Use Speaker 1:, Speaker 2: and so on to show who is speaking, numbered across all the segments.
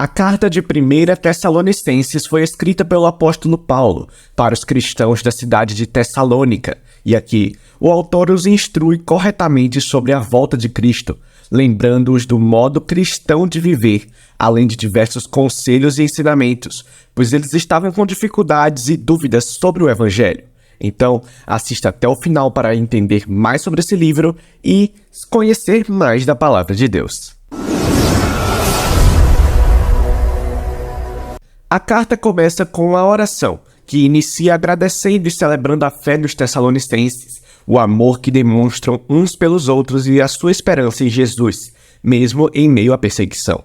Speaker 1: A carta de 1 Tessalonicenses foi escrita pelo apóstolo Paulo para os cristãos da cidade de Tessalônica, e aqui o autor os instrui corretamente sobre a volta de Cristo, lembrando-os do modo cristão de viver, além de diversos conselhos e ensinamentos, pois eles estavam com dificuldades e dúvidas sobre o Evangelho. Então, assista até o final para entender mais sobre esse livro e conhecer mais da Palavra de Deus. A carta começa com a oração, que inicia agradecendo e celebrando a fé dos tessalonicenses, o amor que demonstram uns pelos outros e a sua esperança em Jesus, mesmo em meio à perseguição.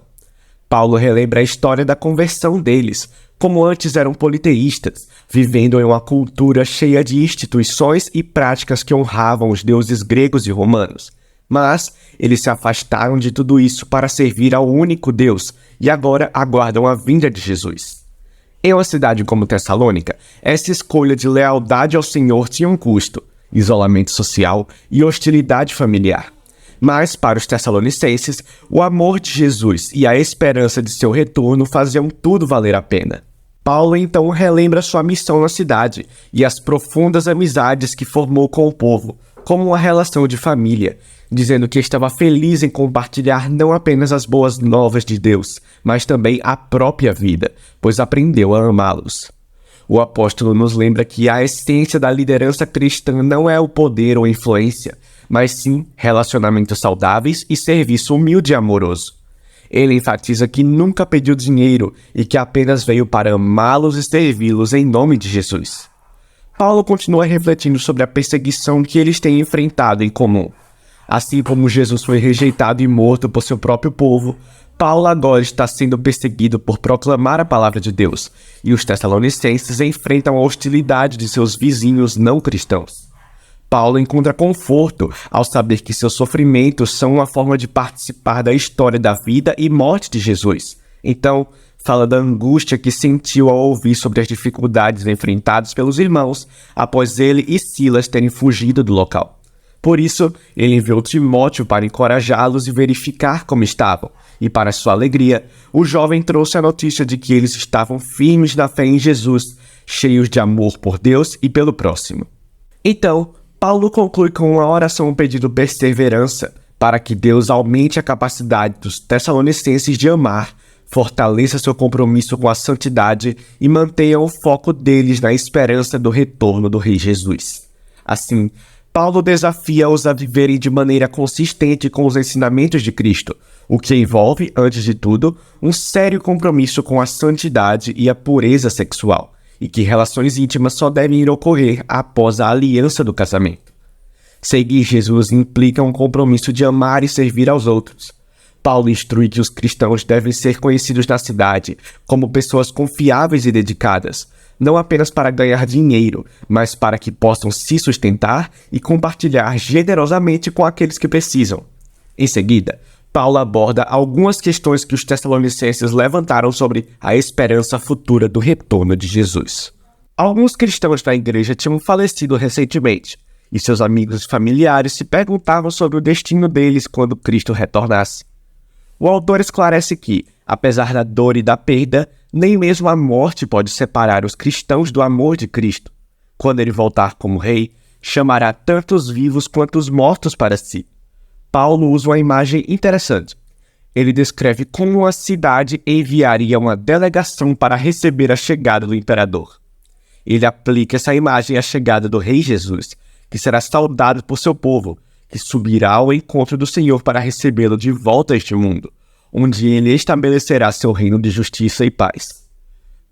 Speaker 1: Paulo relembra a história da conversão deles, como antes eram politeístas, vivendo em uma cultura cheia de instituições e práticas que honravam os deuses gregos e romanos. Mas eles se afastaram de tudo isso para servir ao único Deus e agora aguardam a vinda de Jesus. Em uma cidade como Tessalônica, essa escolha de lealdade ao Senhor tinha um custo: isolamento social e hostilidade familiar. Mas, para os tessalonicenses, o amor de Jesus e a esperança de seu retorno faziam tudo valer a pena. Paulo então relembra sua missão na cidade e as profundas amizades que formou com o povo, como uma relação de família, dizendo que estava feliz em compartilhar não apenas as boas novas de Deus, mas também a própria vida, pois aprendeu a amá-los. O apóstolo nos lembra que a essência da liderança cristã não é o poder ou influência, mas sim relacionamentos saudáveis e serviço humilde e amoroso. Ele enfatiza que nunca pediu dinheiro e que apenas veio para amá-los e servi-los em nome de Jesus. Paulo continua refletindo sobre a perseguição que eles têm enfrentado em comum. Assim como Jesus foi rejeitado e morto por seu próprio povo, Paulo agora está sendo perseguido por proclamar a palavra de Deus, e os tessalonicenses enfrentam a hostilidade de seus vizinhos não cristãos. Paulo encontra conforto ao saber que seus sofrimentos são uma forma de participar da história da vida e morte de Jesus. Então, fala da angústia que sentiu ao ouvir sobre as dificuldades enfrentadas pelos irmãos após ele e Silas terem fugido do local. Por isso, ele enviou Timóteo para encorajá-los e verificar como estavam. E para sua alegria, o jovem trouxe a notícia de que eles estavam firmes na fé em Jesus, cheios de amor por Deus e pelo próximo. Então, Paulo conclui com uma oração pedindo perseverança para que Deus aumente a capacidade dos tessalonicenses de amar, fortaleça seu compromisso com a santidade e mantenha o foco deles na esperança do retorno do Rei Jesus. Assim, Paulo desafia-os a viverem de maneira consistente com os ensinamentos de Cristo, o que envolve, antes de tudo, um sério compromisso com a santidade e a pureza sexual, e que relações íntimas só devem ocorrer após a aliança do casamento. Seguir Jesus implica um compromisso de amar e servir aos outros. Paulo instrui que os cristãos devem ser conhecidos na cidade como pessoas confiáveis e dedicadas, não apenas para ganhar dinheiro, mas para que possam se sustentar e compartilhar generosamente com aqueles que precisam. Em seguida, Paulo aborda algumas questões que os tessalonicenses levantaram sobre a esperança futura do retorno de Jesus. Alguns cristãos da igreja tinham falecido recentemente, e seus amigos e familiares se perguntavam sobre o destino deles quando Cristo retornasse. O autor esclarece que, apesar da dor e da perda, nem mesmo a morte pode separar os cristãos do amor de Cristo. Quando ele voltar como rei, chamará tanto os vivos quanto os mortos para si. Paulo usa uma imagem interessante. Ele descreve como uma cidade enviaria uma delegação para receber a chegada do imperador. Ele aplica essa imagem à chegada do Rei Jesus, que será saudado por seu povo, que subirá ao encontro do Senhor para recebê-lo de volta a este mundo, onde ele estabelecerá seu reino de justiça e paz.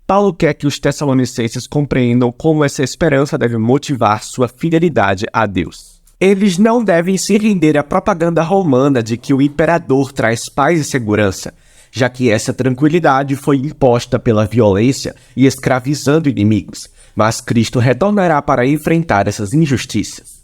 Speaker 1: Paulo quer que os tessalonicenses compreendam como essa esperança deve motivar sua fidelidade a Deus. Eles não devem se render à propaganda romana de que o imperador traz paz e segurança, já que essa tranquilidade foi imposta pela violência e escravizando inimigos, mas Cristo retornará para enfrentar essas injustiças.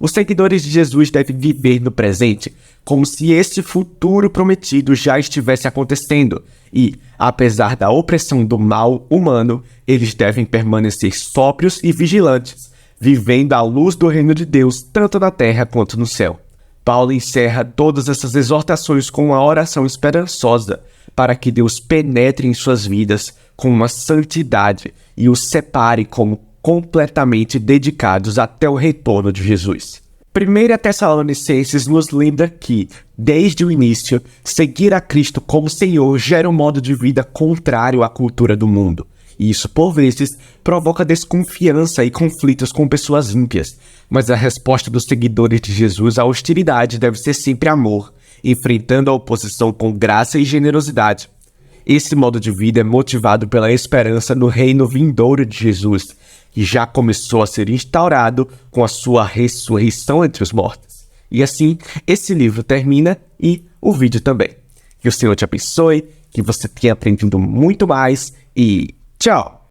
Speaker 1: Os seguidores de Jesus devem viver no presente, como se esse futuro prometido já estivesse acontecendo, e, apesar da opressão do mal humano, eles devem permanecer sóbrios e vigilantes, vivendo à luz do reino de Deus, tanto na terra quanto no céu. Paulo encerra todas essas exortações com uma oração esperançosa, para que Deus penetre em suas vidas com uma santidade e os separe como completamente dedicados até o retorno de Jesus. 1 Tessalonicenses nos lembra que, desde o início, seguir a Cristo como Senhor gera um modo de vida contrário à cultura do mundo. E isso, por vezes, provoca desconfiança e conflitos com pessoas ímpias. Mas a resposta dos seguidores de Jesus à hostilidade deve ser sempre amor, enfrentando a oposição com graça e generosidade. Esse modo de vida é motivado pela esperança no reino vindouro de Jesus, que já começou a ser instaurado com a sua ressurreição entre os mortos. E assim, esse livro termina e o vídeo também. Que o Senhor te abençoe, que você tenha aprendido muito mais e tchau!